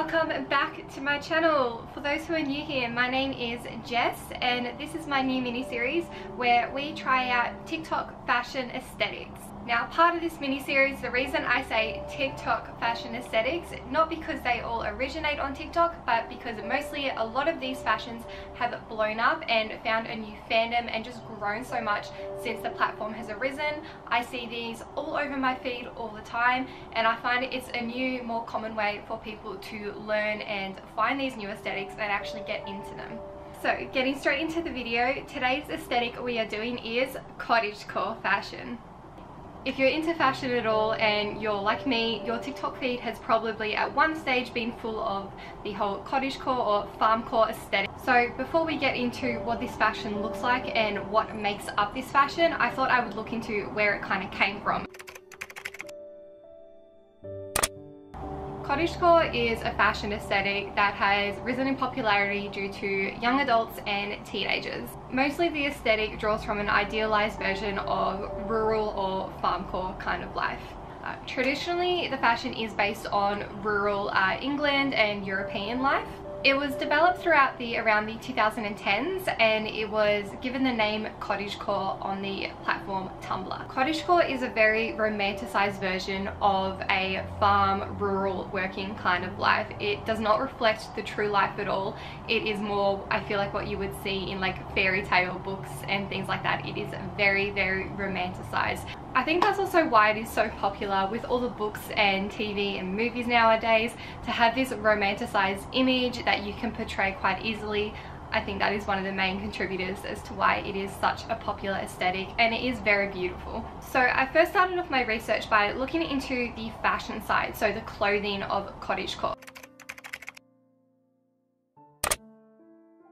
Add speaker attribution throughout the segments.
Speaker 1: welcome back to my channel. For those who are new here, my name is Jess and this is my new mini-series where we try out TikTok fashion aesthetics. Now, part of this mini-series, the reason I say TikTok fashion aesthetics, not because they all originate on TikTok, but because mostly a lot of these fashions have blown up and found a new fandom and just grown so much since the platform has arisen. I see these all over my feed all the time and I find it's a new, more common way for people to learn and find these new aesthetics and actually get into them. So, getting straight into the video, today's aesthetic we are doing is cottagecore fashion. If you're into fashion at all and you're like me, your TikTok feed has probably at one stage been full of the whole cottagecore or farmcore aesthetic. So before we get into what this fashion looks like and what makes up this fashion, I thought I would look into where it kind of came from. Cottagecore is a fashion aesthetic that has risen in popularity due to young adults and teenagers. Mostly the aesthetic draws from an idealized version of rural or farmcore kind of life. Traditionally, the fashion is based on rural England and European life. It was developed throughout around the 2010s and it was given the name cottagecore on the platform Tumblr. Cottagecore is a very romanticized version of a farm, rural, working kind of life. It does not reflect the true life at all. It is more, I feel like, what you would see in like fairy tale books and things like that. It is very, very romanticized. I think that's also why it is so popular with all the books and TV and movies nowadays, to have this romanticized image that you can portray quite easily. I think that is one of the main contributors as to why it is such a popular aesthetic, and it is very beautiful. So I first started off my research by looking into the fashion side, so the clothing of cottagecore.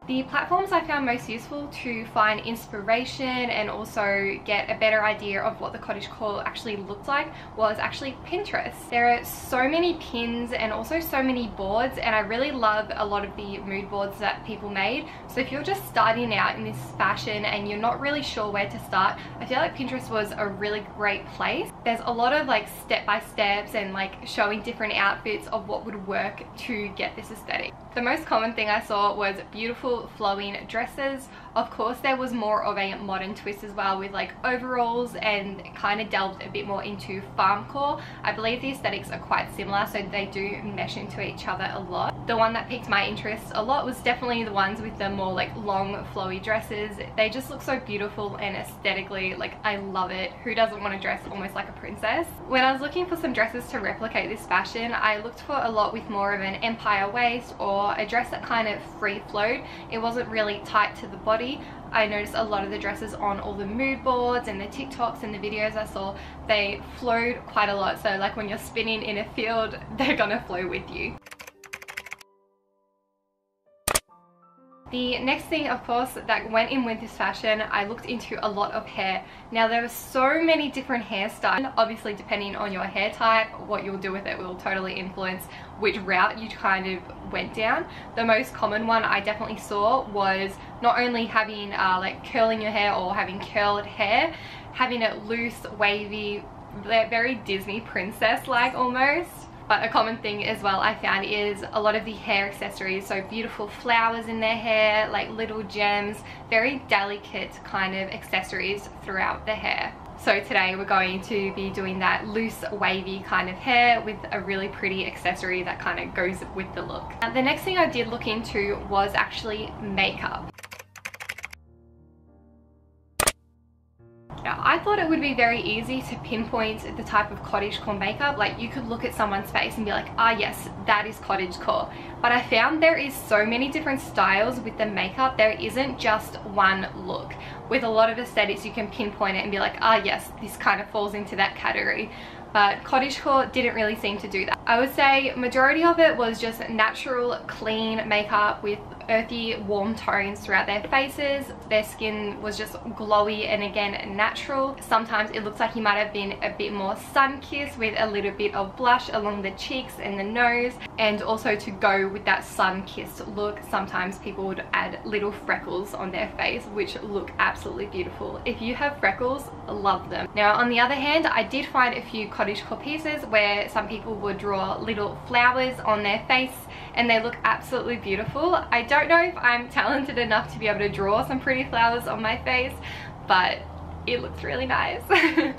Speaker 1: The platforms I found most useful to find inspiration and also get a better idea of what the cottagecore actually looked like was actually Pinterest. There are so many pins and also so many boards, and I really love a lot of the mood boards that people made. So if you're just starting out in this fashion and you're not really sure where to start, I feel like Pinterest was a really great place. There's a lot of like step-by-steps and like showing different outfits of what would work to get this aesthetic. The most common thing I saw was beautiful flowing dresses. Of course, there was more of a modern twist as well with like overalls, and kind of delved a bit more into farmcore. I believe the aesthetics are quite similar, so they do mesh into each other a lot. The one that piqued my interest a lot was definitely the ones with the more like long flowy dresses. They just look so beautiful and aesthetically, like, I love it. Who doesn't want to dress almost like a princess? When I was looking for some dresses to replicate this fashion, I looked for a lot with more of an empire waist or a dress that kind of free flowed. It wasn't really tight to the body. I noticed a lot of the dresses on all the mood boards and the TikToks and the videos I saw, they flowed quite a lot. So like when you're spinning in a field, they're gonna flow with you. The next thing, of course, that went in with this fashion, I looked into a lot of hair. Now, there were so many different hairstyles. Obviously, depending on your hair type, what you'll do with it will totally influence which route you kind of went down. The most common one I definitely saw was not only having like curling your hair or having curled hair, having it loose, wavy, very Disney princess-like almost. But a common thing as well I found is a lot of the hair accessories, so beautiful flowers in their hair, like little gems, very delicate kind of accessories throughout the hair. So today we're going to be doing that loose, wavy kind of hair with a really pretty accessory that kind of goes with the look. The next thing I did look into was actually makeup. Now, I thought it would be very easy to pinpoint the type of cottagecore makeup. Like, you could look at someone's face and be like, ah yes, that is cottagecore. But I found there is so many different styles with the makeup. There isn't just one look. With a lot of aesthetics, you can pinpoint it and be like, ah yes, this kind of falls into that category. But cottagecore didn't really seem to do that. I would say majority of it was just natural, clean makeup with earthy, warm tones throughout their faces. Their skin was just glowy and again natural. Sometimes it looks like you might have been a bit more sun-kissed with a little bit of blush along the cheeks and the nose. And also to go with that sun-kissed look, sometimes people would add little freckles on their face, which look absolutely beautiful. If you have freckles, love them. Now on the other hand, I did find a few cottagecore pieces where some people would draw little flowers on their face and they look absolutely beautiful. I don't know if I'm talented enough to be able to draw some pretty flowers on my face, but it looks really nice.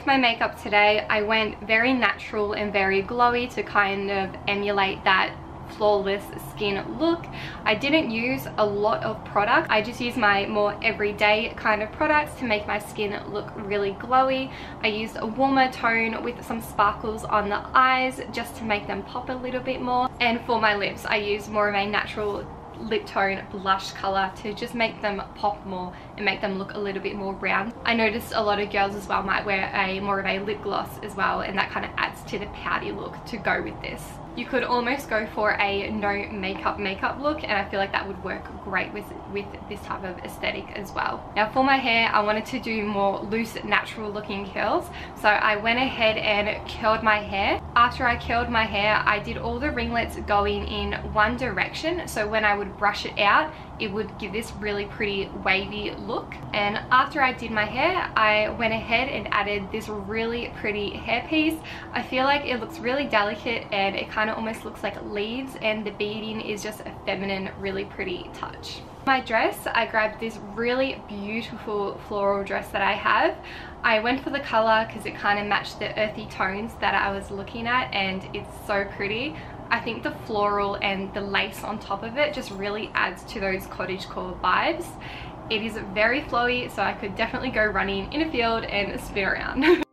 Speaker 1: My makeup today, I went very natural and very glowy to kind of emulate that flawless skin look. I didn't use a lot of product. I just used my more everyday kind of products to make my skin look really glowy. I used a warmer tone with some sparkles on the eyes just to make them pop a little bit more. And for my lips, I used more of a natural lip tone blush color to just make them pop more and make them look a little bit more round. I noticed a lot of girls as well might wear a more of a lip gloss as well, and that kind of adds to the pouty look to go with this. You could almost go for a no makeup look, and I feel like that would work great with this type of aesthetic as well. Now for my hair, I wanted to do more loose, natural looking curls, so I went ahead and curled my hair. After I curled my hair, I did all the ringlets going in one direction, so when I would brush it out, it would give this really pretty wavy look. And after I did my hair, I went ahead and added this really pretty hairpiece. I feel like it looks really delicate and it kind of almost looks like leaves, and the beading is just a feminine, really pretty touch. My dress, I grabbed this really beautiful floral dress that I have. I went for the color because it kind of matched the earthy tones that I was looking at, and it's so pretty. I think the floral and the lace on top of it just really adds to those cottagecore vibes. It is very flowy, so I could definitely go running in a field and spin around.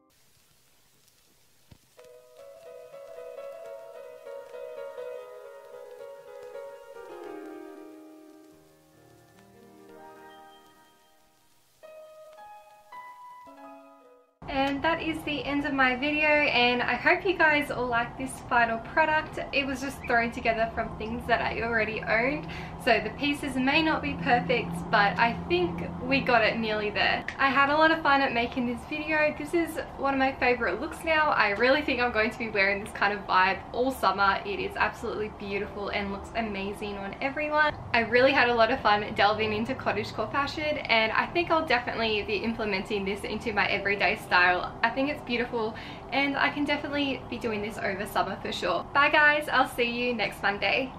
Speaker 1: And that is the end of my video, and I hope you guys all like this final product. It was just thrown together from things that I already owned, so the pieces may not be perfect, but I think we got it nearly there. I had a lot of fun at making this video. This is one of my favorite looks now. I really think I'm going to be wearing this kind of vibe all summer. It is absolutely beautiful and looks amazing on everyone. I really had a lot of fun delving into cottagecore fashion, and I think I'll definitely be implementing this into my everyday style. I think it's beautiful, and I can definitely be doing this over summer for sure. Bye guys, I'll see you next Monday.